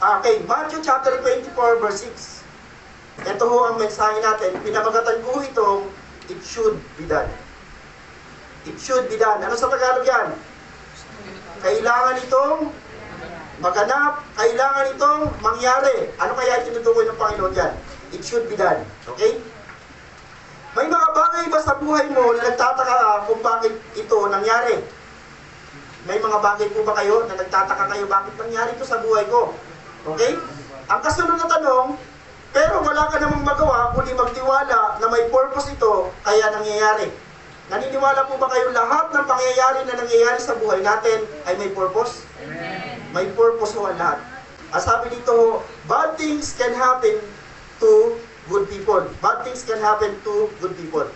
Okay, Matthew chapter 24 verse 6. Ito ho ang mensahe natin. Pinamagatan ko itong it should be done. It should be done. Ano sa Tagalog yan? Kailangan itong maganap, kailangan itong mangyari. Ano kaya tinutukoy ng Panginoon yan? It should be done. Okay? May mga bagay ba sa buhay mo na nagtataka ka kung bakit ito nangyari? May mga bagay po ba kayo na nagtataka kayo bakit nangyari ito sa buhay ko? Okay? Ang kasunod na tanong, pero wala ka namang magawa kundi magtiwala na may purpose ito kaya nangyayari. Naniniwala po ba kayo lahat ng pangyayari na nangyayari sa buhay natin ay may purpose? Amen. May purpose ho ang lahat. Ang sabi dito, bad things can happen to good people. Bad things can happen to good people.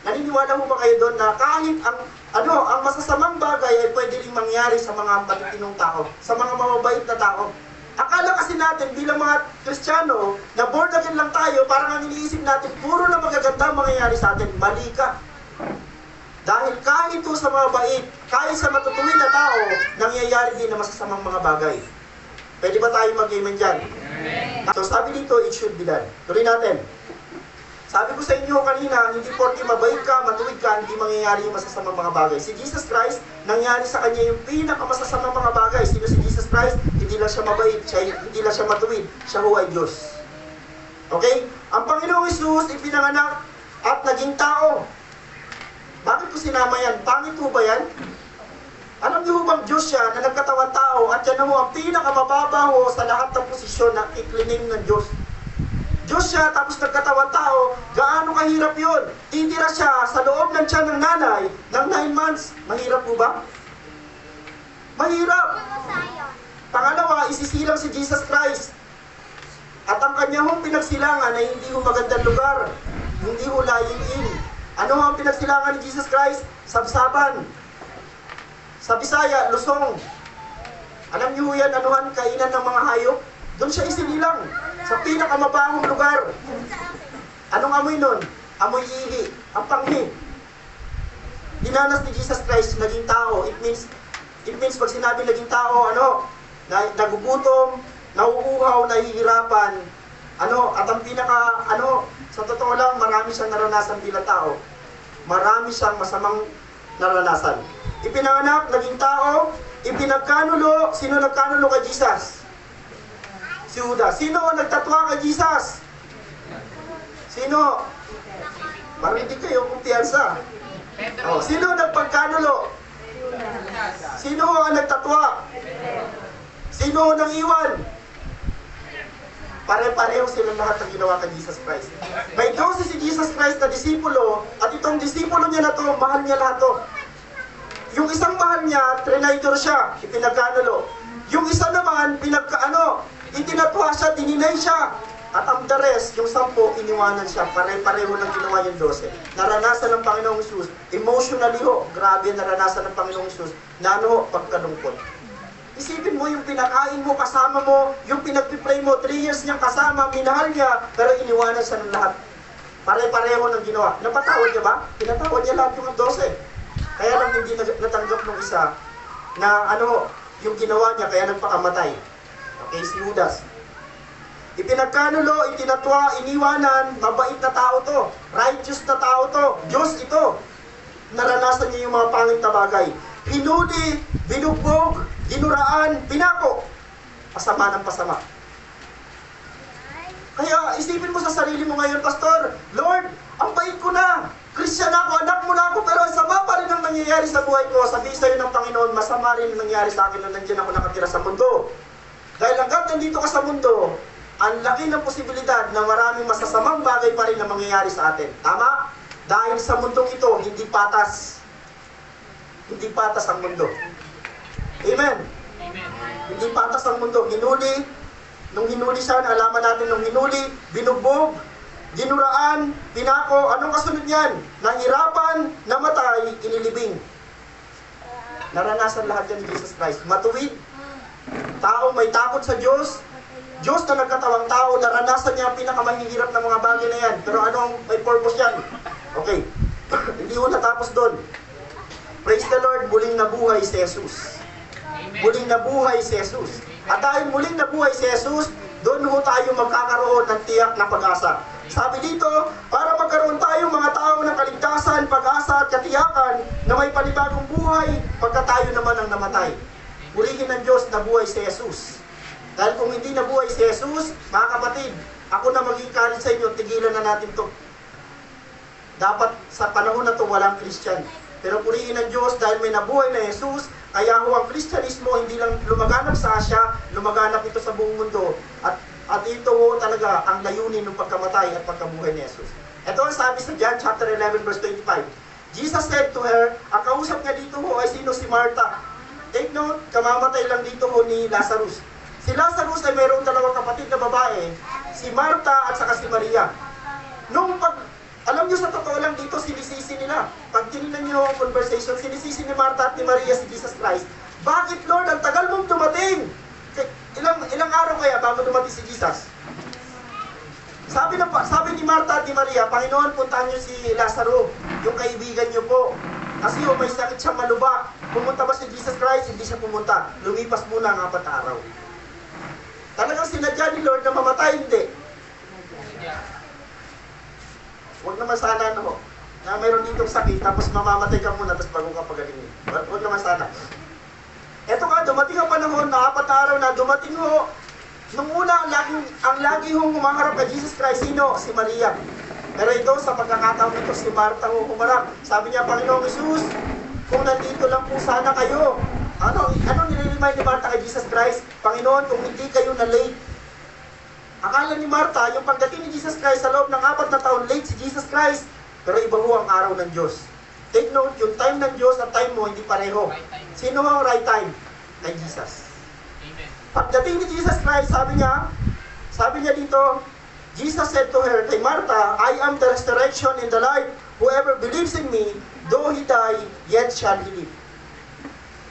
Naniniwala mo ba kayo doon na kahit ang masasamang bagay ay pwede rin mangyari sa mga matitinong tao, sa mga mababait na tao? Akala kasi natin bilang mga Kristiyano na born again lang tayo, parang ang iniisip natin, puro na magaganda ang mangyayari sa atin. Mali ka. Dahil kahit ito sa mga bait, kahit sa matutuwid na tao, nangyayari din na masasamang mga bagay. Pwede ba tayo mag-amen dyan? So sabi dito, it should be done. Tuloy natin. Sabi ko sa inyo kanina, hindi porke mabait ka, matuwid ka, hindi mangyayari yung masasamang mga bagay. Si Jesus Christ, nangyari sa kanya yung pinakamasasamang mga bagay. Sino si Jesus Christ? Hindi lang siya mabait, hindi lang siya matuwid. Siya ho ay Diyos. Okay? Ang Panginoong Hesus ipinanganak at naging tao. Bakit ko sinama yan? Pangit ho ba yan? Alam niyo bang Diyos siya na nagkatawang tao at yan ho ang pinakamababa ho sa lahat ng posisyon na iklinim ng Diyos. Diyos siya tapos nagkatawang tao, gaano kahirap yun? Titira siya sa loob ng tiyan ng nanay ng 9 months. Mahirap po ba? Mahirap. Pangalawa, isisilang si Jesus Christ. At ang kanya hong pinagsilangan ay hindi ho magandang lugar. Hindi ho lying in. Ano ang pinagsilangan ni Jesus Christ? Sabsaban. Sa Bisaya, Lusong. Alam niyo yan, anuhan, kainan ng mga hayop? Doon siya isinilang. Sa pinakamabahong lugar. Anong amoy nun? Amoy ihi. Ang panghi. Dinanas ni Jesus Christ, naging tao. It means pag sinabi naging tao, nagugutom, nauuhaw, nahihirapan, at ang sa totoo lang, marami siyang naranasan bilang tao. Marami siyang masamang naranasan. Ipinanganak, naging tao, ipinagkanulo. Sino nagkanulo kay Jesus? Si Judas. Sino ang nagtatwa kay Jesus? Sino? Marinig kayo, kumpiyansa. Sino nagpagkanulo? Sino ang nagtatwa? Sino nang iwan? Pare-pareho silang lahat ng ginawa kay Jesus Christ. May 12 si Jesus Christ na disipulo, at itong disipulo niya na to, mahal niya lahat to. Yung isang mahal niya, trinaitor siya, ipinagkanulo. Yung isa naman, itinatwa siya, dininay siya. At ang the rest, yung 10, iniwanan siya. Pare-pareho ng ginawa yung 12. Naranasan ng Panginoong Hesus. Emotionally ho, grabe naranasan ng Panginoong Hesus. Pagkalungkot. Isipin mo yung pinakain mo, kasama mo, yung pinagpipray mo, 3 years niyang kasama, minahal niya, pero iniwanan siya ng lahat. Pare-pareho ng ginawa. Napatawad niya ba? Pinatawad niya lahat yung 12. Kaya lang hindi natanggap ng isa na yung ginawa niya, kaya nagpakamatay. Okay, si Judas. Ipinagkanulo, itinatwa, iniwanan, mabait na tao to, righteous na tao to, Diyos ito. Naranasan niya yung mga pangit na bagay. Hinuli, binugbog, ginuraan, pinako. Pasama ng pasama. Kaya isipin mo sa sarili mo ngayon, Pastor, Lord, ang bait ko na. Christian ako, anak mo na ako, pero sama pa rin ang nangyayari sa buhay ko. Sabihin sa'yo ng Panginoon, masama rin ang nangyayari sa akin nung nandiyan ako nakatira sa mundo. Dahil hanggang nandito ka sa mundo, ang laki ng posibilidad na maraming masasamang bagay pa rin na mangyayari sa atin. Tama? Dahil sa mundong ito, hindi patas. Hindi patas ang mundo. Amen? Amen. Hindi patas ang mundo. Nung hinuli siya, naalaman natin nung hinuli, binugbog, ginuraan, pinako. Anong kasunod niyan? Nahirapan, namatay, inilibing. Naranasan lahat yan ni Jesus Christ. Matuwid. Tao may takot sa Diyos. Diyos na nagkatawang tao, naranasan niya ang pinakamahihirap na mga bagay na yan. Pero anong may purpose yan? Okay. Hindi ko natapos doon. Praise the Lord, muling nabuhay si Jesus. muling nabuhay si Jesus. At dahil muling nabuhay si Jesus, doon ho tayo magkakaroon ng tiyak na pag-asa. Sabi dito, para magkaroon tayo mga tao ng kaligtasan, pag-asa at katiyakan na may panibagong buhay pagka tayo naman ang namatay. Purihin ng Diyos na buhay si Jesus. Dahil kung hindi nabuhay si Jesus, mga kapatid, ako na mag-encourage sa inyo, tigilan na natin to. Dapat sa panahon na to walang Christian. Pero purihin ng Diyos dahil may nabuhay na Jesus, kaya ho ang Kristyanismo hindi lang lumaganap sa Asya, lumaganap ito sa buong mundo. At ito ho talaga ang layunin ng pagkamatay at pagkabuhay ni Jesus. Ito ang sabi sa John chapter 11 verse 25. Jesus said to her, ang kausap niya dito ho ay sino? Si Martha. Take note, kamamatay lang dito ho ni Lazarus. Si Lazarus ay mayroong dalawang kapatid na babae, si Martha at saka si Maria. Alam nyo sa totoo lang dito, sinisisi nila. Pag tinignan nyo ang conversation, sinisisi ni Martha at ni Maria si Jesus Christ. Bakit Lord, ang tagal mong dumating? Ilang araw kaya bago dumating si Jesus? Sabi ni Martha at ni Maria, Panginoon, puntahan nyo si Lazaro, yung kaibigan nyo po. Kasi may sakit siya maluba. Pumunta ba si Jesus Christ? Hindi siya pumunta. Lumipas muna ang 4 araw. Talagang sinadya ni Lord na mamatay, hindi. Huwag naman sana, na mayroon ditong sakit, tapos mamamatay ka muna, tapos bago ka pagalingin. Huwag naman sana. Eto ka, dumating ang panahon na 4 araw na dumating ho. Nung una, ang lagi hong humaharap kay Jesus Christ, sino? Si Maria. Pero ito, sa pagkakataon nito, si Martha ho humarap. Sabi niya, Panginoong Jesus, kung nandito lang po sana kayo. Ano nililiman ni Martha kay Jesus Christ? Panginoon, kung hindi kayo na late. Akala ni Martha, yung pagdating ni Jesus Christ sa loob ng 4 na taon, late si Jesus Christ. Pero iba ho ang araw ng Diyos. Take note, yung time ng Diyos at time mo, hindi pareho. Sino ang right time? Kay Jesus. Amen. Pagdating ni Jesus Christ, sabi niya dito, Jesus said to her, kay Martha, I am the resurrection and the life. Whoever believes in me, though he die, yet shall he live.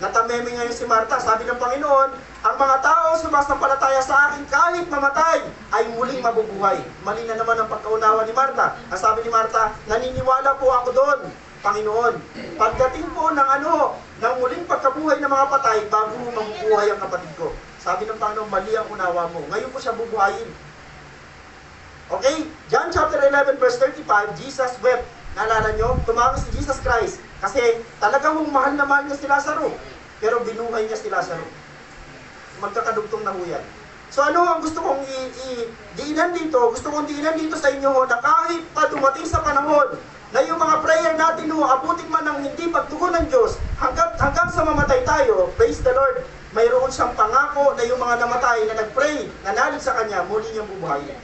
Natameme ngayon si Martha, sabi ng Panginoon, ang mga tao sumasampalataya sa akin kahit mamatay, ay muling mabubuhay. Mali na naman ang pagkaunawa ni Martha. Ang sabi ni Martha, naniniwala po ako doon, Panginoon. Pagdating po ng muling pagkabuhay ng mga patay, bago mabubuhay ang kapatid ko. Sabi ng Panginoon, mali ang unawa mo. Ngayon po siya bubuhayin. Okay? John chapter 11 verse 35, Jesus wept. Naalala nyo? Tumawag si Jesus Christ. Kasi talagang mahal na mahal niya si Lazaro. Pero binuhay niya si Lazaro. Magkakadugtong na ho yan. So ano ang gusto kong diinan dito? Gusto kong diinan dito sa inyo na kahit pa dumating sa panahon na yung mga prayer natin abutin man ng hindi pagtugon ng Diyos, hanggang sa mamatay tayo, praise the Lord, mayroon siyang pangako na yung mga namatay na nagpray, nanalig sa Kanya, muli niyang bubuhayin.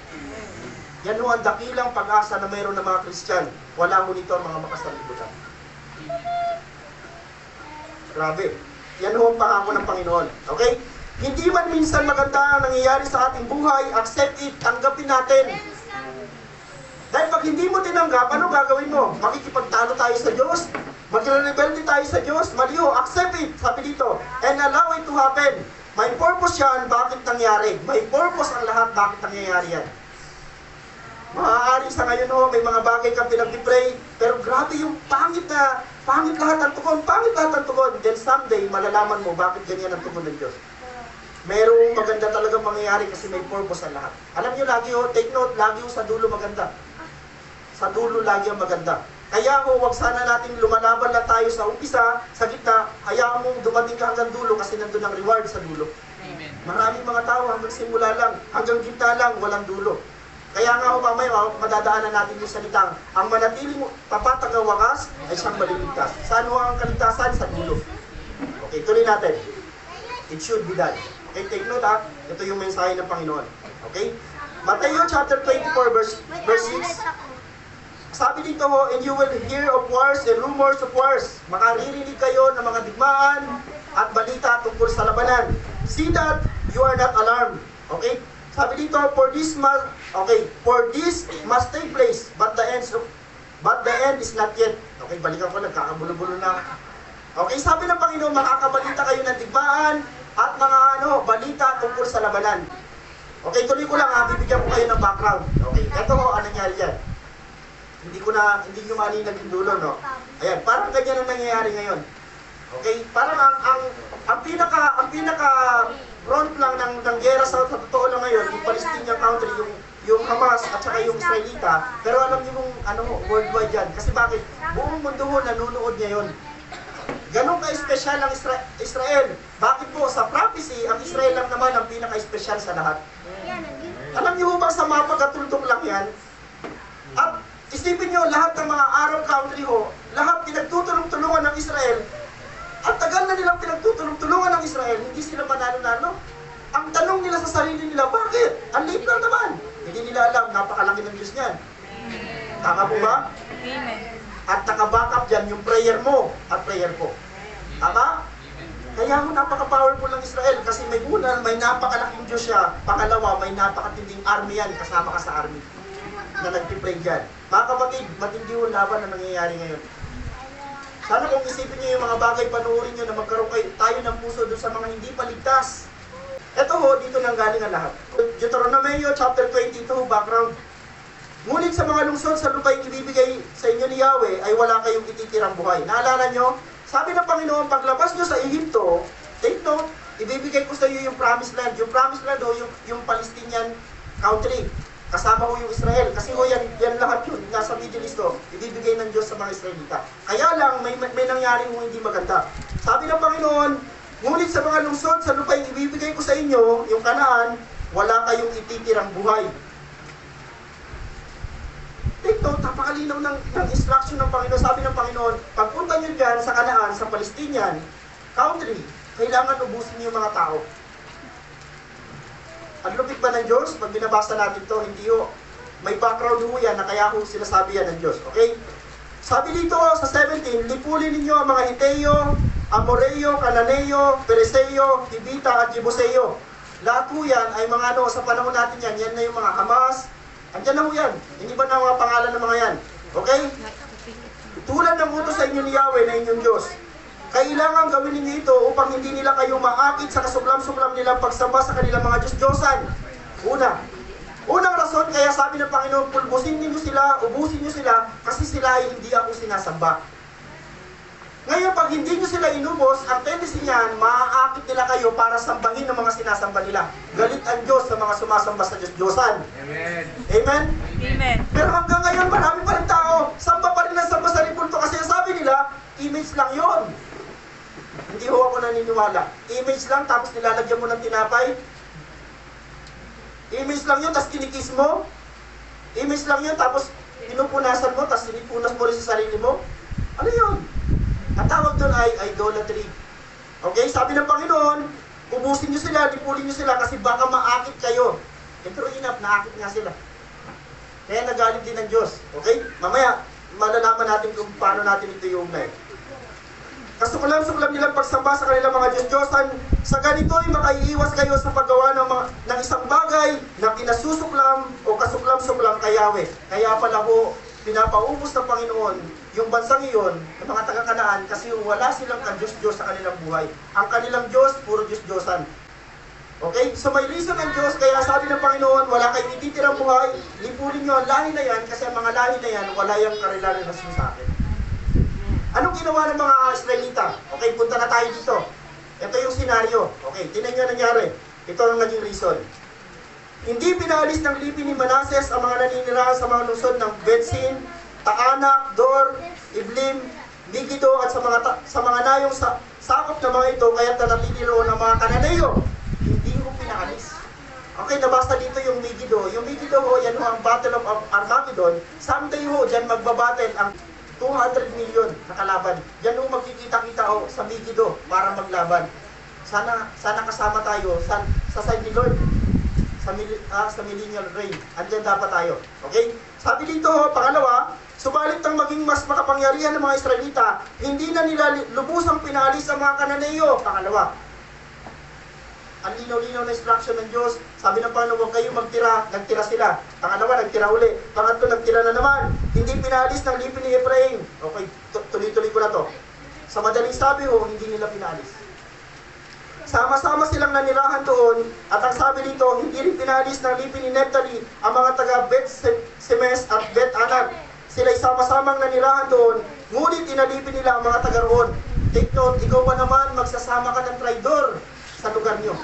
Yan ho ang dakilang pag-asa na mayroon ng mga Christian. Wala ho nito ang mga makasalibutan. Grabe. Yan ho ang pangako ng Panginoon. Okay? Hindi man minsan maganda ang nangyayari sa ating buhay, accept it, tanggapin natin. Dahil pag hindi mo tinanggap, ano gagawin mo? Makikipagtalo tayo sa Diyos? Magre-rebelde tayo sa Diyos? Mali ho, accept it, sabi dito, and allow it to happen. May purpose yan, bakit nangyari? May purpose ang lahat, bakit nangyayari yan? Maaari sa ngayon may mga bagay kang pinag-pray, pero grabe yung pangit lahat ang tugon, Then someday, malalaman mo bakit ganyan ang tugon ng Diyos. Merong maganda talagang mangyayari kasi may purpose ang lahat. Alam nyo lagi take note, lagi sa dulo maganda. Sa dulo lagi ang maganda. Kaya wag sana nating lumalaban lang tayo sa umpisa, sa gitna, hayaan mong dumating ka hanggang dulo kasi nandun ang reward sa dulo. Amen. Maraming mga tao hanggang simula lang, hanggang gitna lang, walang dulo. Kaya nga mamaya, madadaanan natin yung salitang, ang manatiling tapat hanggang wakas ay siyang maliligtas. Saan ang kaligtasan? Sa dulo. Okay, tuloy natin. It should be done. Okay, take note ito yung mensahe ng Panginoon. Okay? Matthew chapter 24 verse 6. Sabi dito and you will hear of wars and rumors of wars. Makaririnig kayo ng mga digmaan at balita tungkol sa labanan. See that you are not alarmed. Okay? Sabi dito, for this must take place, but the end is not yet. Okay, balikan ko, nagkakabulo-bulo na. Okay, sabi ng Panginoon, makakabalita kayo ng digmaan at mga balita tungkol sa labanan. Okay, tuloy ko lang bibigyan ko kayo ng background. Okay, ito ano nangyari yan. Hindi nyo maninag yung dulo, no? Ayan, parang ganyan ang nangyayari ngayon. Okay? Parang ang pinaka front lang ng gera sa totoo lang ngayon, yung Palestinian country, yung Hamas at saka yung Israelita. Pero alam niyo kung worldwide yan. Kasi bakit? Buong mundo ho nanonood niya yun. Ganon ka-espesyal ang Israel. Bakit po? Sa prophecy, ang Israel lang naman ang pinaka-espesyal sa lahat. Alam niyo ba sa mapa katultong lang yan? At isipin niyo, lahat ng mga Arab country ho, lahat pinagtutulong-tulungan ng Israel. At tagal na nilang pinagtutulong-tulungan ng Israel, hindi sila manalo-nalo. Ang tanong nila sa sarili nila, bakit? Ang liit lang naman. Hindi nila alam, napakalaki ng Diyos niyan. Tama po ba? Amen. At naka-backup dyan yung prayer mo at prayer ko. Tama? Kaya mo napaka-powerful ng Israel kasi may unang, may napakalaking Diyos siya. Pangalawa, may napakatinding army yan, kasama ka sa army na nagpipray dyan. Mga kapatid, matindi yung laban na nangyayari ngayon. Sana kung isipin niyo yung mga bagay, panuorin niyo na magkaroon tayo ng puso doon sa mga hindi paligtas. Ito ho, dito nang galing ang lahat. Deuteronomy chapter 22, background. Ngunit sa mga lungsod sa lupa'y ibibigay sa inyo ni Yahweh ay wala kayong ititirang buhay. Naalala nyo? Sabi ng Panginoon, paglabas nyo sa Ehipto, take note, ibibigay ko sa iyo yung promised land. Yung promised land ho, yung Palestinian country. Kasama ho yung Israel. Kasi ho yan lahat yun. Nasa Middle East ho, ibibigay ng Diyos sa mga Israelita. Kaya lang, may nangyari ho hindi maganda. Sabi ng Panginoon, ngunit sa mga lungsod sa lupa'y ibibigay ko sa inyo, yung Kanaan, wala kayong ititirang buhay. Take note, napakalinaw ng instruction ng Panginoon. Sabi ng Panginoon, pagpunta nyo dyan sa Kanaan, sa Palestinian country, kailangan ubusin niyo yung mga tao. Ang lupit ba ng Diyos? Pag binabasa natin to, hindi ho. May background ho yan na kaya ho sinasabi yan ng Diyos. Okay? Sabi dito sa 17, lipulin ninyo ang mga Hiteo, Amoreo, Cananeo, Pereseo, Hibita at Jebuseo. Lahat ho yan ay mga sa panahon natin yan. Yan na yung mga Hamas. Andyan na ho yan. Hindi ba na mga pangalan ng mga yan? Okay? Tulad ng utos sa inyo ni Yahweh na inyong Diyos. Kailangan gawin ninyo ito upang hindi nila kayo maakit sa kasublam-sublam nilang pagsamba sa kanilang mga Diyos-Diyosan. Unang rason, kaya sabi ng Panginoon, pulbusin niyo sila, ubusin niyo sila, kasi sila ay hindi ako sinasamba. Ngayon, pag hindi niyo sila inubos, ang tendency niyan, maaakit nila kayo para sambahin ng mga sinasamba nila. Galit ang Diyos sa mga sumasamba sa Diyos-Diyosan. Amen? Amen? Amen. Pero hanggang ngayon, marami pa rin tao, samba pa rin ang samba sa ripulto kasi sabi nila, image lang yon. Hindi ho ako naniniwala. Image lang, tapos nilalagyan mo ng tinapay. Image lang yun, tapos kinikis mo. Image lang yun, tapos pinupunasan mo, tapos sinipunas mo rin sa sarili mo. Ano yun? Ang tawag doon ay idolatry. Okay? Sabi ng Panginoon, ubusin nyo sila, lipulin nyo sila, kasi baka maakit kayo. Pero enough, naakit nga sila. Kaya nagalit din ng Diyos. Okay? Mamaya, malalaman natin kung paano natin ito yung life. Kasuklam-suklam nilang pagsamba sa kanilang mga Diyos-Diyosan, sa ganito ay makaiiwas kayo sa paggawa ng isang bagay na kinasusuklam o kasuklam-suklam kay Yahweh. Kaya pala po, pinapaubos ng Panginoon yung bansang iyon, ng mga taga-Kanaan, kasi wala silang ka-Diyos-Diyos sa kanilang buhay. Ang kanilang Diyos, puro Diyos-Diyosan. Okay? So may reason ng Diyos, kaya sabi ng Panginoon, wala kayong ititirang buhay, lipulin nyo ang lahi na yan, kasi ang mga lahi na yan, wala yung karilarelasyon sa akin. Anong ginawa ng mga Israelita? Okay, punta na tayo dito. Ito yung senaryo. Okay, tinan nyo nangyari. Ito ang naging reason. Hindi pinaalis ng lipi ni Manases ang mga naninirahan sa mga lungsod ng Betsin, Taanak, Dor, Iblim, Megiddo at sa mga nayong sakop na mga ito, kaya nanatili roon ng mga Kananeo. Hindi ko pinaalis. Okay, nabasa dito yung Megiddo. Yung Megiddo ho, yan ho ang Battle of Armageddon. Someday ho, dyan magbabattle ang 200 million na kalaban. Yan ho magkikita-kita ho sa Megiddo para maglaban. Sana kasama tayo sa side ni Lord. Sa millennial reign. Andiyan dapat tayo. Okay? Sabi dito ho, pangalawa, subalit ang maging mas makapangyarihan ng mga Israelita, hindi na nila lubusang pinaalis ang mga Kananeo. Pangalawa, ang linaw-linaw na instruction ng Diyos. Sabi ng Panginoon, huwag kayo magtira. Nagtira sila. Pangalawa, nagtira uli. Pangatlo, nagtira na naman. Hindi pinaalis ng lipi ni Ephraim. Okay, tuloy-tuloy ko na to. Sa madaling sabi ho, hindi nila pinaalis. Sama-sama silang nanirahan doon. At ang sabi dito, hindi rin pinaalis ng lipi ni Nephtali ang mga taga Bet-Semes at Bet-Anat. Sila'y sama-samang nanirahan doon, ngunit inalipin nila ang mga taga roon. take note, ikaw pa naman, magsasama ka ng traidor sa lugar nyo.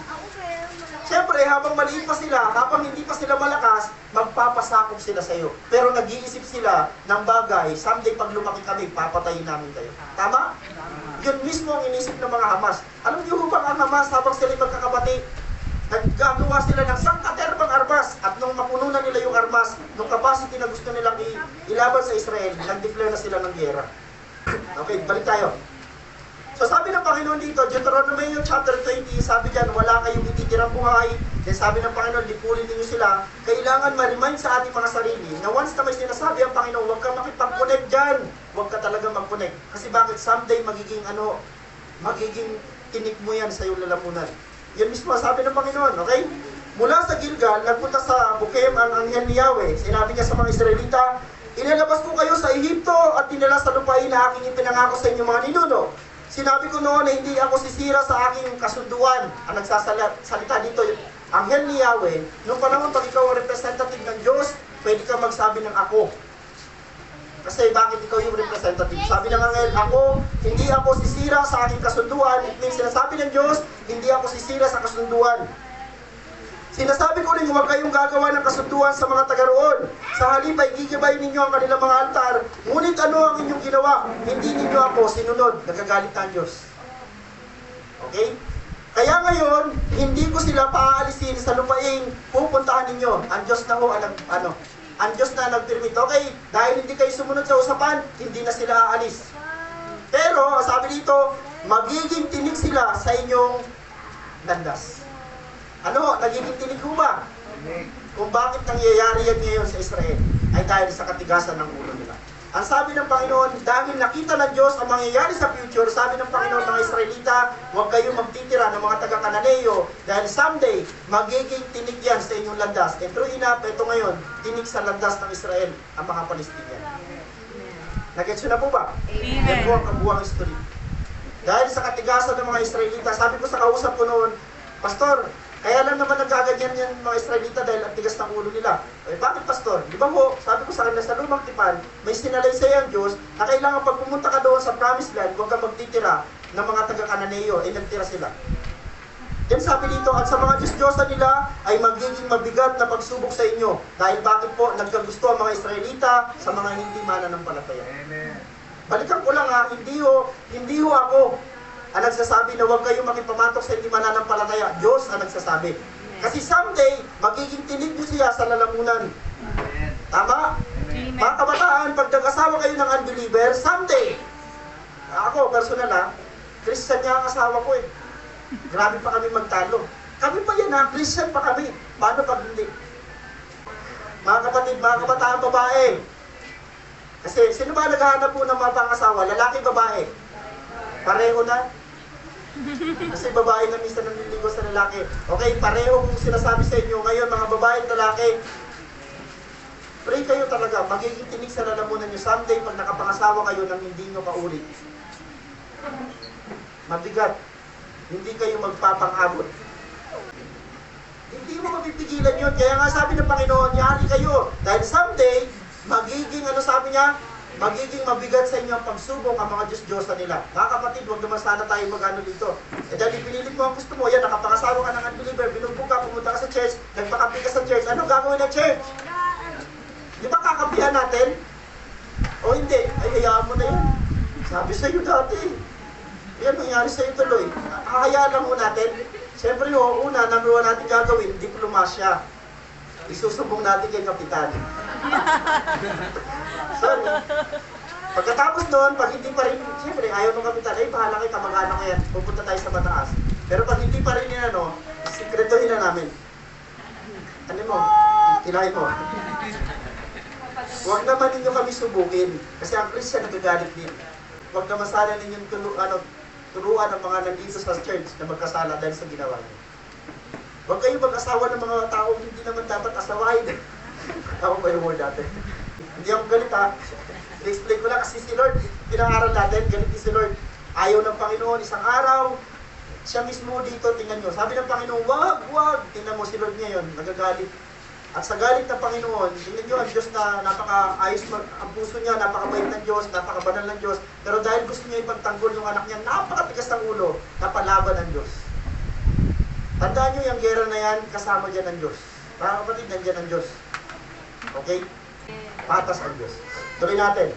Siyempre, habang maliit pa sila, habang hindi pa sila malakas, magpapasakop sila sa iyo. Pero nag-iisip sila ng bagay, someday pag lumaki kami, papatayin namin kayo. Tama? Yun mismo ang inisip ng mga Hamas. Alam niyo ba ang Hamas, habang sila magkakapatid, naggagawa sila ng sangkaterbang armas. At nung mapununan nila yung armas, nung capacity na gusto nilang ilaban sa Israel, nag-declare na sila ng giyera. Okay, balik tayo. So sabi ng Panginoon dito, Deuteronomy chapter 20, sabi diyan, wala kayong ititirang buhay. Then sabi ng Panginoon, lipulin ninyo sila. Kailangan ma-remind sa ating mga sarili na once na may sinasabi ang Panginoon, huwag ka makipag-connect dyan. Huwag ka talaga mag-connect. Kasi bakit someday magiging tinik mo yan sa iyong lalamunan. Yan mismo sabi ng Panginoon, okay? Mula sa Gilgal, nagpunta sa Bukem ang anghel ni Yahweh. Sinabi niya sa mga Israelita, inilabas ko kayo sa Ehipto at tinala sa lupain na aking ipinangako sa inyong mga ninuno. Sinabi ko noon na hindi ako sisira sa aking kasunduan. Ang nagsasalita dito, anghel ni Yahweh, nung panahon pag ikaw ang representative ng Diyos, pwede ka magsabi ng ako. Kasi bakit ikaw yung representative? Sabi ng anghel, hindi ako sisira sa aking kasunduan. It means, sinasabi ng Diyos, hindi ako sisira sa kasunduan. Sinasabi ko rin, huwag kayong gagawa ng kasunduan sa mga taga-roon. Sa halip ay gigibayin ninyo ang kanilang mga altar. Ngunit ano ang inyong ginawa? Hindi ninyo ako sinunod. Nagagalit ang Diyos. Okay? Kaya ngayon, hindi ko sila paaalisin sa lupaing pupuntahan ninyo. Ang Diyos na ho, ang Diyos na nag-permit. Okay, dahil hindi kayo sumunod sa usapan, hindi na sila aalis. Pero, sabi dito, magiging tinig sila sa inyong landas. Ano, nagiging tinig ko ba? Kung bakit nangyayari yan ngayon sa Israel, ay dahil sa katigasan ng ulo nila. Ang sabi ng Panginoon, dahil nakita ng Diyos ang mangyayari sa future, sabi ng Panginoon mga Israelita, huwag kayong magtitira ng mga taga-Kananeo, dahil someday, magiging tinig yan sa inyong landas. And true enough, ito ngayon, tinig sa landas ng Israel, ang mga Palestinian. Nag-gets na po ba? Amen. Yan po ang kabuang history. Dahil sa katigasan ng mga Israelita, sabi ko sa kausap ko noon, Pastor, kaya lang naman nagkaganyan yan mga Israelita dahil ang tigas ng ulo nila. Eh, bakit Pastor? Di ba ho, sabi ko sa kanila sa lumang tipan, may sinalaysay ang Diyos na kailangan pag pumunta ka doon sa promised land, huwag ka magtitira ng mga taga-Kananeo, nagtira sila. Then sabi dito, at sa mga Diyos-Diyosa nila ay magiging mabigat na pagsubok sa inyo. Dahil bakit po nagkagusto ang mga Israelita sa mga hindi mananampalataya. Amen. Balikan ko lang hindi ho ako ang nagsasabi na huwag kayong makipamatok sa hindi mananampalataya. Diyos ang nagsasabi. Kasi someday, magiging tinig niyo siya sa lalamunan. Amen. Tama? Amen. Mga kabataan, pag nag-asawa kayo ng unbeliever, someday, ako, personal Christian niya ang asawa ko eh. Grabe pa kami magtalo. Kami pa yan Christian pa kami. Paano pag hindi? Mga kapatid, mga kabataan babae. Kasi sino ba naghahanap po ng mga pangasawa? Lalaki, babae? Pareho na. Kasi babae na minsan nanliligo sa lalaki. Okay, pareho kung sinasabi sa inyo ngayon, mga babae at lalaki. Pray kayo talaga, magiging tinig sa lalamunan nyo someday pag nakapangasawa kayo nang hindi nyo kaulit. Mabigat. Hindi kayo magpapang-abot. Hindi mo mapipigilan yun. Kaya nga sabi ng Panginoon, yari kayo. Dahil someday, magiging, sabi niya, magiging mabigat sa inyo ang pagsubok ang mga Diyos-Diyosa nila. Mga kapatid, huwag naman sana tayo mag-ano dito. Eh dahil pinilit mo ang gusto mo, yan, nakapangasawa ka ng unbeliever, binugbog ka, pumunta ka sa church, nagpakapi ka sa church, ano gagawin ng church? Di ba kakapihan natin? O hindi? Ay, hayaan mo na yun. Sabi sa iyo dati. Yan, nangyari sa iyo tuloy. Hahayaan lang mo natin. Siyempre, una, number 1 natin gagawin, diplomasya. Isusubong natin kay Kapitan. Sorry. Pagkatapos doon, pag hindi pa rin, siyempre, ayaw ng Kapitan, ay, bahala kayo, kamag-anak yan, pupunta tayo sa mataas. Pero pag hindi pa rin yan, sikretohin na namin. Ano mo? Kilahin mo. Huwag naman ninyo kami subukin. Kasi ang Christian nagagalit din. Huwag naman sana ninyong turuan ang mga nandito sa church na magkasala dahil sa ginawa niyo. Huwag kayong mag-asawa ng mga taong hindi naman dapat asawain. Ako pa yung word natin. Hindi ako galit I-explain ko lang kasi si Lord, pinangaral natin, galit si Lord. Ayaw ng Panginoon, isang araw, siya mismo dito, tingnan nyo. Sabi ng Panginoon, wag. Tingnan mo si Lord ngayon, nagagalit. At sa galit ng Panginoon, tingnan nyo ang Diyos na napaka-ayos, ang puso niya, napakabait ng Diyos, napakabanal ng Diyos. Pero dahil gusto niya ipagtanggol yung anak niya, napakatigas ng ulo, napalaban ng Diyos. Tandaan nyo yung gera na yan, kasama dyan ng Diyos. Mga kapatid, nandyan ang Diyos. Okay? Patas ang Diyos. Tuloy natin.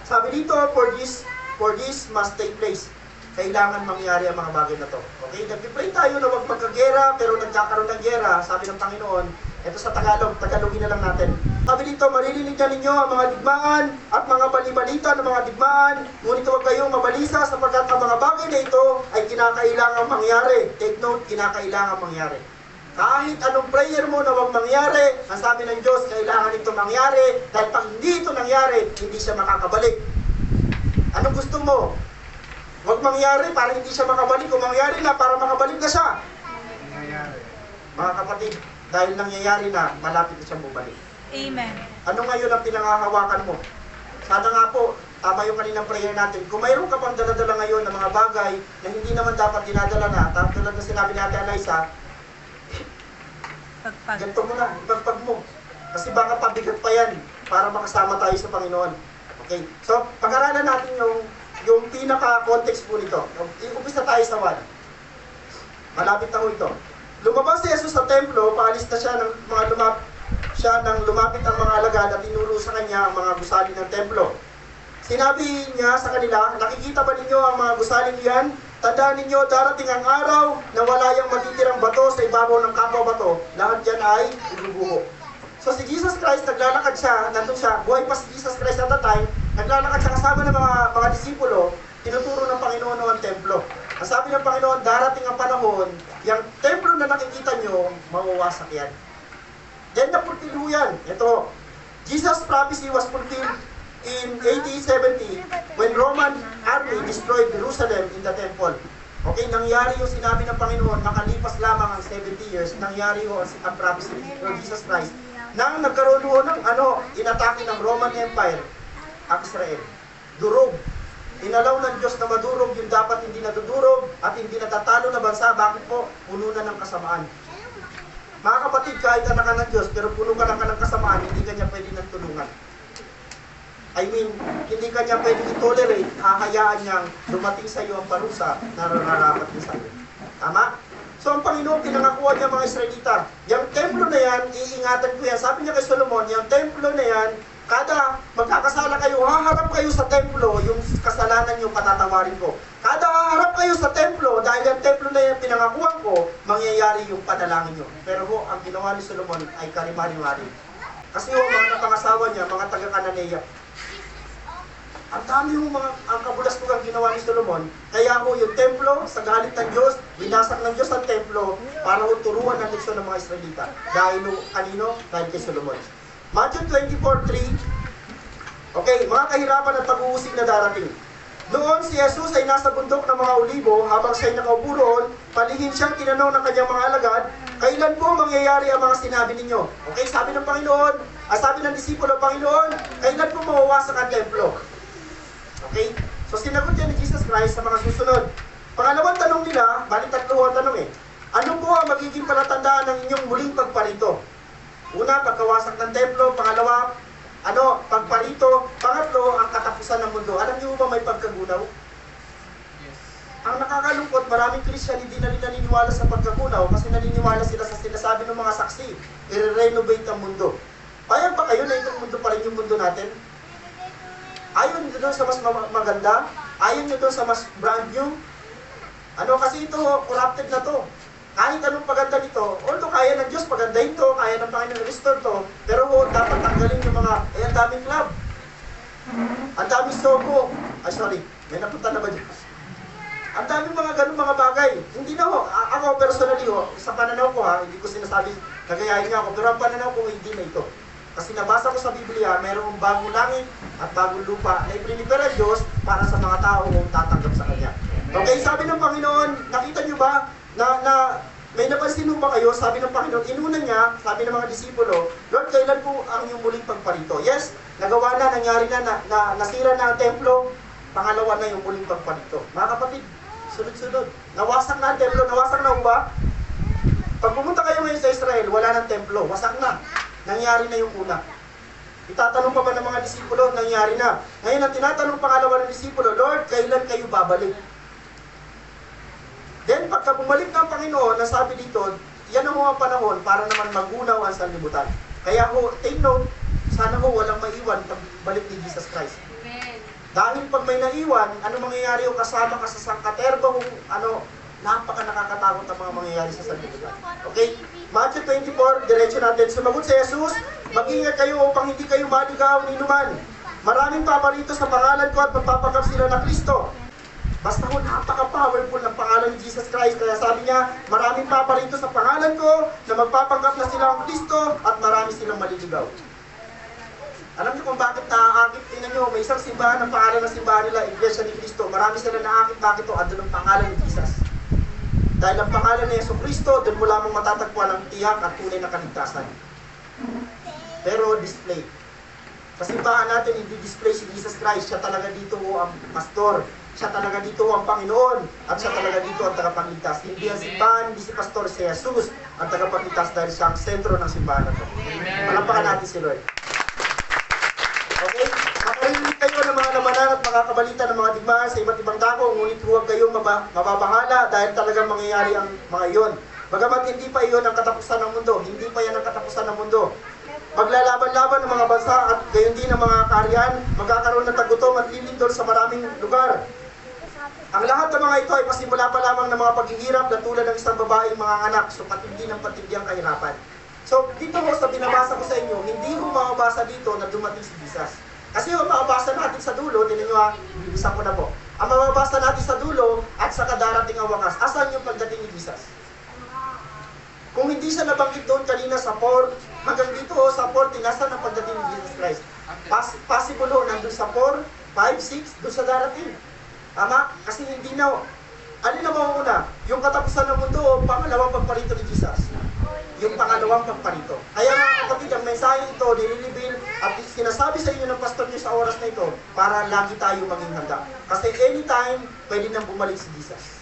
Sabi dito, for this must take place. Kailangan mangyari ang mga bagay na to. Okay? Nag-pray tayo na huwag magkagera, pero nagkakaroon ng gera, sabi ng Panginoon. Ito sa Tagalogin na lang natin. Sabi dito, maririnig na ninyo ang mga digmaan at mga balibalita ng mga digmaan, ngunit huwag kayong mabalisa sapagkat ang mga bagay na ito ay kinakailangan mangyari. Take note, kinakailangan mangyari. Kahit anong prayer mo na huwag mangyari, ang sabi ng Diyos, kailangan ito mangyari, dahil pag hindi ito nangyari, hindi siya makakabalik. Anong gusto mo? Huwag mangyari para hindi siya makabalik, o mangyari na para makabalik na siya. Mga kapatid, dahil nangyayari na, malapit na siyang bumalik. Amen. Ano ngayon ang pinangahawakan mo? Sana nga po, tama yung kaninang prayer natin. Kung mayroon ka pang daladala ngayon ng mga bagay na hindi naman dapat dinadala na, tulad na sinabi natin, Eliza, ganito mo na, ipagpag mo. Kasi baka pabigat pa yan para makasama tayo sa Panginoon. Okay? So, pag-aralan natin yung pinaka-context po nito. Umpisa tayo sa 1. Malapit na ho ito. Lumabas si Jesus sa templo, paalis na siya ng lumapit ang mga alagad at tinuro sa kanya ang mga gusali ng templo. Sinabi niya sa kanila, nakikita ba ninyo ang mga gusaling yan? Tandaan ninyo, darating ang araw na wala yung matitirang bato sa ibabaw ng kapwa bato. Lahat yan ay ibubuho. So si Jesus Christ, naglalakad siya, nandun siya, buhay pa si Jesus Christ at that time, naglalakad siya kasama ng mga disipulo, tinuturo ng Panginoon ang templo. Ang sabi ng Panginoon, darating ang panahon, yung templo na nakikita nyo, mawawasak yan. Then napulpilo yan. Ito, Jesus' prophecy was fulfilled in AD 70 when Roman army destroyed Jerusalem in the temple. Okay, nangyari yung sinabi ng Panginoon, makalipas lamang ang 70 years, nangyari yung ang prophecy ng Jesus Christ. Nang nagkaroon ho ng inatake ng Roman Empire, ang Israel. Durog. Inalaw ng Diyos na madurog yung dapat hindi nadudurog at hindi natatalo na bansa. Bakit po? Puno na ng kasamaan. Mga kapatid, kahit anak ka ng Diyos, pero puno ka lang ka ng kasamaan, hindi ka niya pwede ng tulungan. Hindi ka niya pwede i-tolerate, hahayaan niyang dumating sa iyo ang parusa na nararapat niya sa iyo. Tama? So ang Panginoon, pinangakuha niya mga Israelita. Yung templo na yan, iingatan ko yan. Sabi niya kay Solomon, yung templo na yan, kada magkakasala kayo, haharap kayo sa templo, yung kasalanan nyo patatawarin ko. Kada haharap kayo sa templo, dahil yung templo na yan pinangakuhan ko, mangyayari yung panalangin nyo. Pero ho, ang ginawa ni Solomon ay karimari-mari. Kasi ho, mga napangasawa niya, mga taga-Canaanea, ang dami yung ang kabulastugang ginawa ni Solomon. Kaya ho, yung templo, sa galit ng Diyos, binasak ng Diyos ang templo para ho turuan ng leksyon ng mga Israelita. Dahil kanino? Dahil kay Solomon. Matthew 24:3. Okay, mga kahirapan at pag-uusig na darating. Noon si Jesus ay nasa bundok ng mga olibo, habang siya'y nakaupo roon, palihim siyang tinanong ng kanyang mga alagad, kailan po mangyayari ang mga sinabi ninyo? Okay, sabi ng Panginoon, sabi ng disipulo, Panginoon, kailan po mawawasak ang templo? Okay, so sinagot niya ni Jesus Christ sa mga susunod. Pangalawang tanong nila, bali tatlo ang tanong ano po ang magiging palatandaan ng inyong muling pagparito? Una, pagkawasak ng templo. Pangalawa, pagparito. Pangatlo, ang katapusan ng mundo. Alam niyo ba may pagkagunaw? Yes. Ang nakakalungkot, maraming Christian hindi na rin naniniwala sa pagkagunaw kasi naniniwala sila sa sinasabi ng mga saksi. I-renovate ang mundo. Payag ba kayo na itong mundo pa rin yung mundo natin? Ayaw nyo doon sa mas maganda? Ayaw nyo doon sa mas brand new? Kasi ito, corrupted na to. Kahit anong paganda nito, although kaya ng Diyos pagandahin to, kaya ng Panginoon restore to, pero dapat tanggalin yung mga, ang daming club. Ang daming sogo. May napunta na ba dyan? Ang daming mga ganun mga bagay. Hindi na ako personally sa pananaw ko hindi ko sinasabi, nagayahin niya ako, pero ang pananaw ko hindi na ito. Kasi nabasa ko sa Biblia, mayroong bagong langit at bagong lupa na iprinipera Diyos para sa mga tao kung tatanggap sa Kanya. Okay, sabi ng Panginoon, nakita niyo ba na may napansin ba kayo? Sabi ng Panginoon, inuna niya, sabi ng mga disipulo, Lord, kailan po ang iyong muling pagparito? Yes, nagawa na, nangyari na, nasira na ang templo, pangalawa na yung muling pagparito. Mga kapatid, sunod-sunod, nawasak na ang templo, nawasak na ba? Pag pumunta kayo ngayon sa Israel, wala ng templo, wasak na. Nangyari na yung una. Itatanong pa ba ng mga disipulo, nangyari na. Ngayon ang tinatanong pangalawa ng disipulo, Lord, kailan kayo babalik? Then pagka bumalik ng Panginoon, nasabi dito, yan ang mga panahon para naman magunaw ang sanlibutan. Kaya ho, take note, sana ho walang maiwan pag balik ni Jesus Christ. Amen. Dahil pag may naiwan, ano mangyayari o kasama ka sa sangkaterba, napaka nakakatakot ang mga mangyayari sa sanlibutan. Okay? Matthew 24, diretso natin. Sumagot si Jesus, mag-ingat kayo upang hindi kayo maligaw ni numan. Maraming paparito sa pangalan ko at magpapanggap sila na Kristo. Basta ho, napaka-powerful ng pangalan ni Jesus Christ. Kaya sabi niya, maraming paparito sa pangalan ko na magpapanggap na sila ang Kristo at marami silang maliligaw. Alam niyo kung bakit naaakit? Tingnan niyo, may isang simbahan, ang pangalan ng simbahan nila, Iglesia ni Cristo. Marami sila naaakit. Bakit ito? Andun ang pangalan ni Jesus. Dahil ang pangalan ni Yesu Cristo, doon mo lamang matatagpuan ang tiyak at tunay na kaligtasan. Pero display. Sa simbahan natin, hindi display si Jesus Christ. Siya talaga dito ang pastor. Siya talaga dito ang Panginoon. At siya talaga dito ang tagapagligtas. Hindi ang simbahan, hindi si pastor, si Jesus ang tagapagligtas dahil siya ang sentro ng simbahan na ito. Malampakan natin si Lord. Okay? Makarinig kayo ng mga lamanan at mga kabalita ng mga digmaan sa iba't ibang dako, ngunit huwag kayong mababahala dahil talagang mangyayari ang mga iyon. Bagamat hindi pa iyon ang katapusan ng mundo, hindi pa yan ang katapusan ng mundo. Maglalaban-laban ng mga bansa at gayon din ng mga kaharian, magkakaroon ng tagutom at lilindol sa maraming lugar. Ang lahat ng mga ito ay pasimula pa lamang ng mga paghihirap na tulad ng isang babaeng mga anak, so patindi ng patindi ang kahirapan. So, dito ho sa binabasa ko sa inyo, hindi ho makabasa dito na dumating si Jesus. Kasi ho, makabasa natin sa dulo, tinan nyo ha, bibisan ko na po. Ang mababasa natin sa dulo at sa kadarating ang wakas, asan yung pagdating ni Jesus? Kung hindi siya nabanggit doon kanina sa 4, hanggang dito ho, sa 4, tinasan ang pagdating ni Jesus Christ. Possible ho, nandun sa 4, 5, 6, doon sa darating. Tama? Kasi hindi na, ano na mauuna? Yung katapusan ng mundo o pangalawang pagparito ni Jesus? Yung pangalawang pagparito. Kaya mga kapatid, ang mensahe ito, nililibil at sinasabi sa inyo ng pastor niyo sa oras na ito para lagi tayo maging handa. Kasi anytime, pwede nang bumalik si Jesus.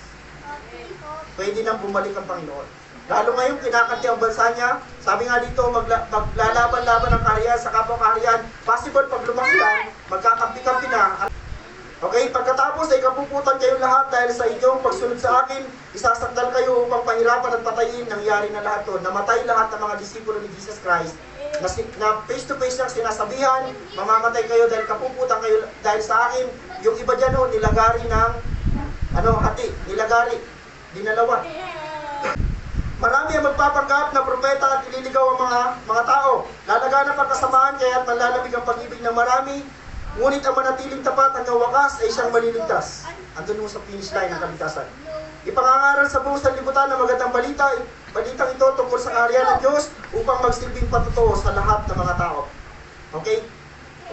Pwede nang bumalik ang Panginoon. Lalo ngayon, kinakanti ang bansa niya. Sabi nga dito, maglalaban-laban ang kaharian sa kapwa kaharian. Possible, pag lumaki yan, magkakampi-kampi na. Okay, pagkatapos ay kapuputan kayong lahat dahil sa inyong pagsunod sa akin, isasakdal kayo upang pahirapan at patayin. Nangyari na lahat to. Namatay lahat ng mga disipulo ni Jesus Christ. Na face to face lang sinasabihan, mamamatay kayo dahil kapuputan kayo dahil sa akin. Yung iba dyan ho, nilagari ng hati, nilagari, dinalawa. Marami ang magpapanggap na propeta at ililigaw ang mga tao. Lalaganap ang kasamaan kaya at malalamig ang pag-ibig ng marami. Ngunit ang manatiling tapat hanggang wakas ay siyang maliligtas. Andun mo sa finish line ng kaligtasan. Ipangangaral sa buong sanlibutan ng magandang balita. Balitang ito tungkol sa kaharian ng Diyos upang magsilbing patotoo sa lahat ng mga tao. Okay?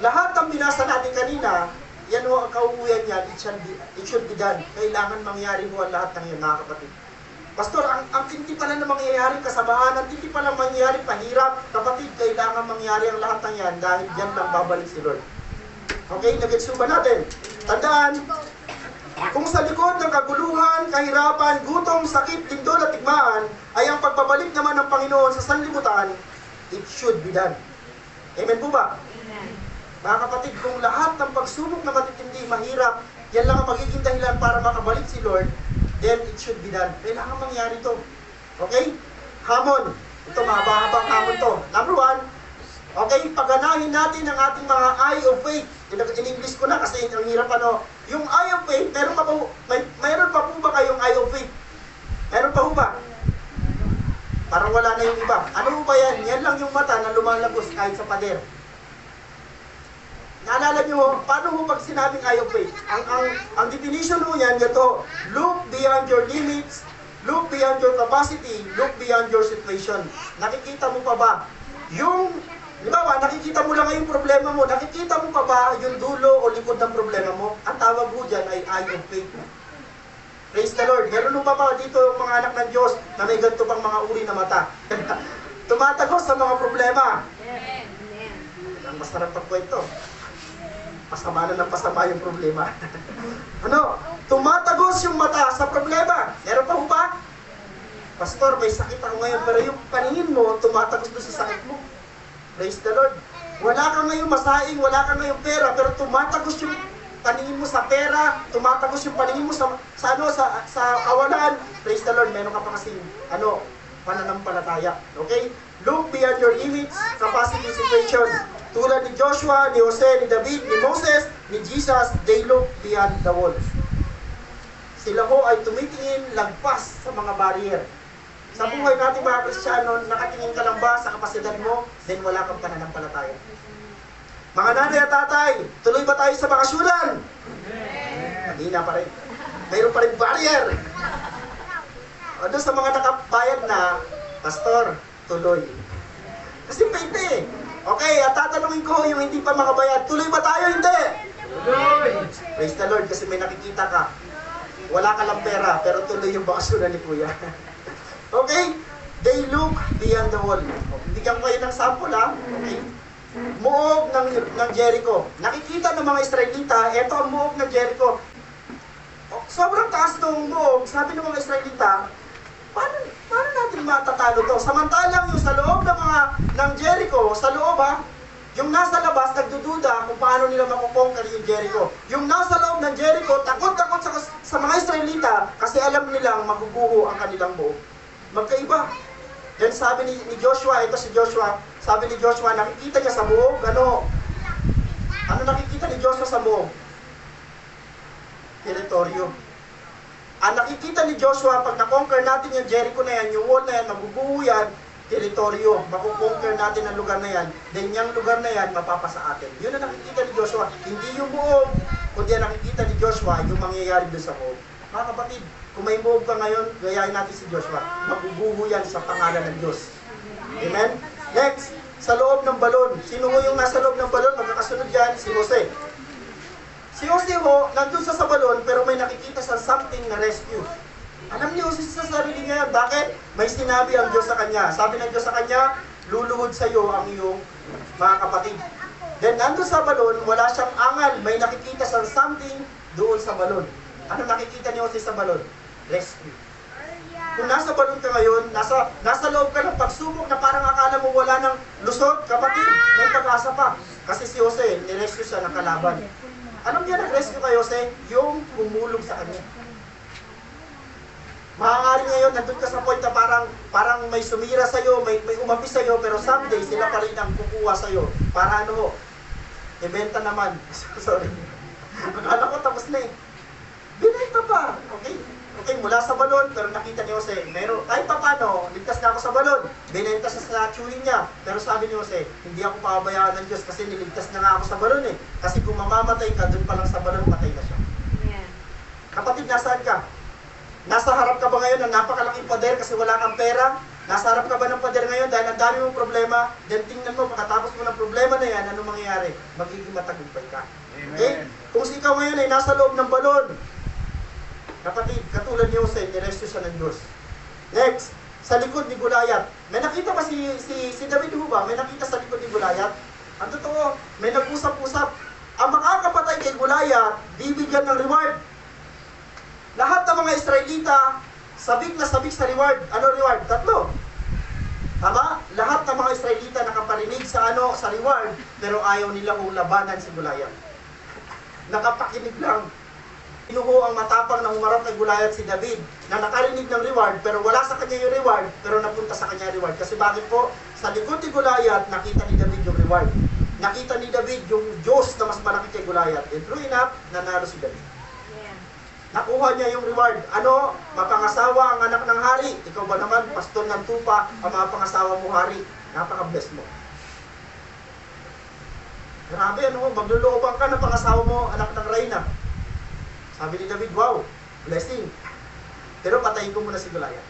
Lahat ng binasa natin kanina, yan ho ang kauuwian niyan, it should be done. Kailangan mangyari ho ang lahat ng yan, mga kapatid. Pastor, ang tindi pala na mangyayaring kasamaan, ang tindi pala mangyayaring pahirap. Kapatid, kailangan mangyari ang lahat ng yan dahil diyan lang babalik si Lord. Okay, nag-gets ba natin? Tandaan, kung sa likod ng kaguluhan, kahirapan, gutom, sakit, lindol at tigmaan ay ang pagbabalik naman ng Panginoon sa sanlibutan, it should be done. Amen po ba? Amen. Mga kapatid, kung lahat ng pagsubok na matitindi, mahirap, yan lang ang magiging dahilan para makabalik si Lord, then it should be done. Kailangan mangyari ito. Okay? Hamon. Ito, mahaba-habang hamon to. Number 1, okay, paganahin natin ang ating mga eye of faith. In-English ko na kasi ang hirap Yung eye of faith, meron pa po ba kayong eye of faith? Meron pa po ba? Parang wala na yung iba. Ano po ba yan? Yan lang yung mata na lumalabos kahit sa pader. Naalala nyo, paano mo pag sinabing eye of faith? Ang definition mo yan, gato, look beyond your limits, look beyond your capacity, look beyond your situation. Nakikita mo pa ba? Di ba, nakikita mo lang yung problema mo, nakikita mo pa ba yung dulo o likod ng problema mo? Ang tawag mo dyan ay eye of faith. Praise the Lord. Meron pa ba dito yung mga anak ng Diyos na may ganito pang mga uri na mata? Tumatagos sa mga problema. Ang masarap pagkwento. Pasama na ng pasama yung problema. Tumatagos yung mata sa problema. Meron pa ba? Pastor, may sakit ako ngayon, pero yung paningin mo, tumatagos doon sa sakit mo. Praise the Lord. Wala kang ngayon masaing, wala kang ngayon pera, pero tumatagos yung paningin mo sa pera, tumatagos yung paningin mo sa kawalan. Praise the Lord, meron ka pa kasi, pananampalataya. Okay? Look beyond your limits, capacity, situation. Tulad ni Joshua, ni Jose, ni David, ni Moses, ni Jesus, they look beyond the walls. Sila ho ay tumitingin lagpas sa mga barrier. Sa buhay natin mga Kristiyano, nakatingin ka lang ba sa kapasidad mo, then wala kang pananampalataya. Mga nanay at tatay, tuloy ba tayo sa bakasyonan? Mahina pa rin. Mayroon pa rin barrier. O doon sa mga nakabayad na, Pastor, tuloy. Kasi pwede. Okay, at tatanungin ko yung hindi pa makabayad, tuloy ba tayo? Hindi. Tuloy. Praise the Lord, kasi may nakikita ka. Wala ka lang pera, pero tuloy yung bakasyonan ni Kuya. Okay? They look beyond the wall. Bigyan ko kayo ng sample, ha? Okay? Muog ng Jericho. Nakikita ng mga Israelita, eto ang muog ng Jericho. Sobrang taas ng muog, sabi ng mga Israelita, paano natin matatalo to? Samantalang yung sa loob ng Jericho, sa loob yung nasa labas, nagdududa kung paano nila makukonquer yung Jericho. Yung nasa loob ng Jericho, takot-takot sa mga Israelita kasi alam nilang maguguho ang kanilang buo. Magkaiba. Then sabi ni Joshua, ito si Joshua, sabi ni Joshua, nakikita niya sa buo, ano nakikita ni Joshua sa buo? Teritoryo. Ang nakikita ni Joshua, pag na-conquer natin yung Jericho na yan, yung wall na yan, maguguho yan, teritoryo, makukonquer natin ang lugar na yan, then yung lugar na yan, mapapasa atin. Yun ang nakikita ni Joshua. Hindi yung buo, kundi ang nakikita ni Joshua, yung mangyayari doon sa buo. Mga kapatid, kung may buo ka ngayon, gayahin natin si Joshua. Maguguho yan sa pangalan ng Diyos. Amen? Next, sa loob ng balon. Sino ho yung nasa loob ng balon? Magkakasunod yan, si Jose. Si Jose ho, nandun sa balon, pero may nakikita sa something na rescue. Alam niyo, sa sarili niya yan. Bakit? May sinabi ang Diyos sa kanya. Sabi ng Diyos sa kanya, luluhod sa iyo ang iyong mga kapatid. Then, nandun sa balon, wala siyang angal. May nakikita sa something doon sa balon. Ano nakikita niyo sa balon? Rescue. Kung nasa balon ka ngayon, nasa loob ka ng pagsubok na parang akala mo wala ng lusot, kapatid, may pag-asa pa. Kasi si Jose, nirescue siya ng kalaban. Anong niya nag-rescue kay Jose? Yung humulog sa kanya. Maaari ngayon, nandun ka sa point na parang may sumira sa'yo, may umapis sa'yo, pero someday sila pa rin ang kukuha sa'yo. Para ibenta naman. Sorry. Akala ko tapos na eh. Binenta pa. Okay, mula sa balon, pero nakita ni Jose, kahit pa paano, ligtas na ako sa balon. Binenta sa chewing niya. Pero sabi ni Jose, hindi ako pababayaan ng Diyos kasi niligtas na nga ako sa balon eh. Kasi kung mamamatay ka, dun pa lang sa balon, patay na siya. Yeah. Kapatid, nasaan ka? Nasa harap ka ba ngayon ng napakalaking pader kasi wala kang pera? Nasa harap ka ba ng pader ngayon dahil ang dami mong problema? Then tingnan mo, pagkatapos mo ng problema na yan, ano mangyayari? Magiging matagumpay ka. Amen. Okay? Kung ikaw ngayon ay nasa loob ng balon, kapatid, katulad ni Jose, nirescue siya ng Diyos. Next, sa likod ni Goliath. May nakita ba si David ho ba? May nakita sa likod ni Goliath? Ang totoo, may nag-usap-usap. Ang makakapatay kay Goliath, bibigyan ng reward. Lahat ng mga Israelita, sabik na sabik sa reward. Ano reward? 3. Tama? Lahat ng mga Israelita nakaparinig sa reward, pero ayaw nila kung labanan si Goliath. Nakapakinig lang. Pinuho ang matapang na humarap kay Goliath si David na nakarinig ng reward, pero wala sa kanya yung reward, pero napunta sa kanya reward. Kasi bakit po? Sa likod ni Goliath, nakita ni David yung reward. Nakita ni David yung Diyos na mas malaki kay Goliath. And true enough, nanalo si David. Nakuha niya yung reward. Mapangasawa ang anak ng hari. Ikaw ba naman, pastor ng tupa, ang mga pangasawa mo hari. Napaka-bless mo. Grabe, maglulooban ka ng pangasawa mo, anak ng reyna. Sabi ni David, wow, blessing. Pero patayin ko muna si Goliath.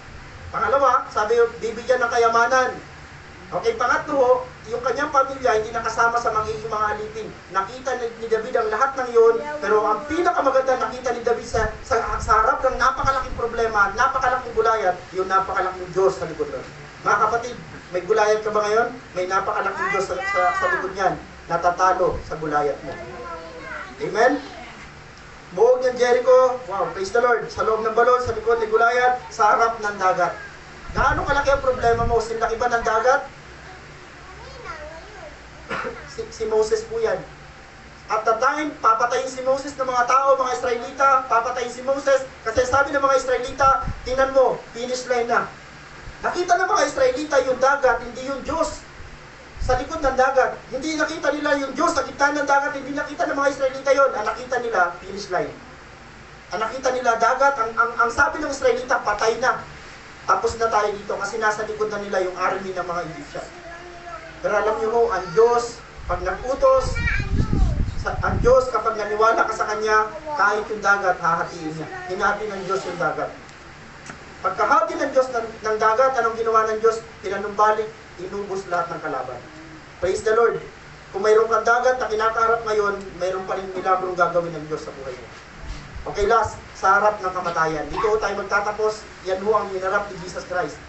Pangalawa, sabi, bibigyan ng kayamanan. Okay, pangatlo, yung kanyang pamilya hindi nakasama sa magiging mga alipin. Nakita ni David ang lahat ng yun, pero ang pinakamaganda nakita ni David sa harap ng napakalaking problema, napakalaking Goliath, yung napakalaking Diyos sa likod nun. Mga kapatid, may Goliath ka ba ngayon? May napakalaking Diyos sa likod niyan, natatalo sa Goliath mo. Amen? Buog ng Jericho, wow, praise the Lord, sa loob ng balon, sa likod ni Goliath, sa harap ng dagat. Gaano kalaki ang problema mo? Sinlaki ba ng dagat? si Moses po yan. At the time, papatayin si Moses ng mga tao, mga Israelita, papatayin si Moses, kasi sabi ng mga Israelita, tingnan mo, finish line na. Nakita ng mga Israelita yung dagat, hindi yung Diyos sa likod ng dagat. Hindi nakita nila yung Diyos sa gitna ng dagat, hindi nakita ng mga Israelita yon. Ang nakita nila, finish line. Ang nakita nila, dagat, ang sabi ng Israelita, patay na. Tapos na tayo dito kasi nasa likod na nila yung army ng mga Egyptian. Pero alam niyo mo, ang Diyos, pag nag-utos, ang Diyos, kapag naniwala ka sa Kanya, kahit yung dagat, hahatiin niya. Hinati ng Diyos yung dagat. Pagkahati ng Diyos ng dagat, anong ginawa ng Diyos? Pinanumbalik, inubos lahat ng kalaban. Praise the Lord. Kung mayroon kang dagat na kinakaharap ngayon, mayroon pa rin milagrong gagawin ng Diyos sa buhay mo. Okay, last, sa harap ng kamatayan. Dito tayo magtatapos, yan ho ang hinarap ni Jesus Christ.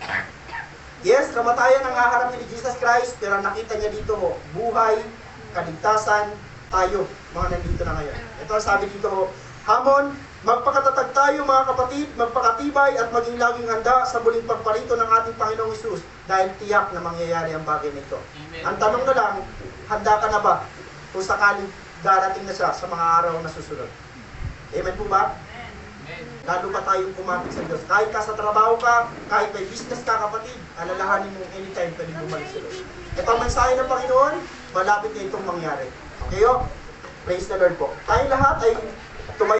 Yes, kamatayan ang haharapin ni Jesus Christ, pero nakita niya dito ho, buhay, kaligtasan, tayo, mga nandito na ngayon. Ito ang sabi dito ho, hamon, magpakatatag tayo mga kapatid, magpakatibay at maging laging handa sa muling pagparito ng ating Panginoong Hesus dahil tiyak na mangyayari ang bagay nito. Amen. Ang tanong na lang, handa ka na ba kung sakaling darating na siya sa mga araw na susunod? Amen po ba? Amen. Lalo pa tayong kumapit sa Diyos. Kahit ka sa trabaho ka, kahit may business ka kapatid, alalahanin mo anytime pwede bumalik sa Diyos. Ito ang mensahe ng Panginoon, malapit na itong mangyari. Okay o? Praise the Lord po. Tayong lahat ay tumayo.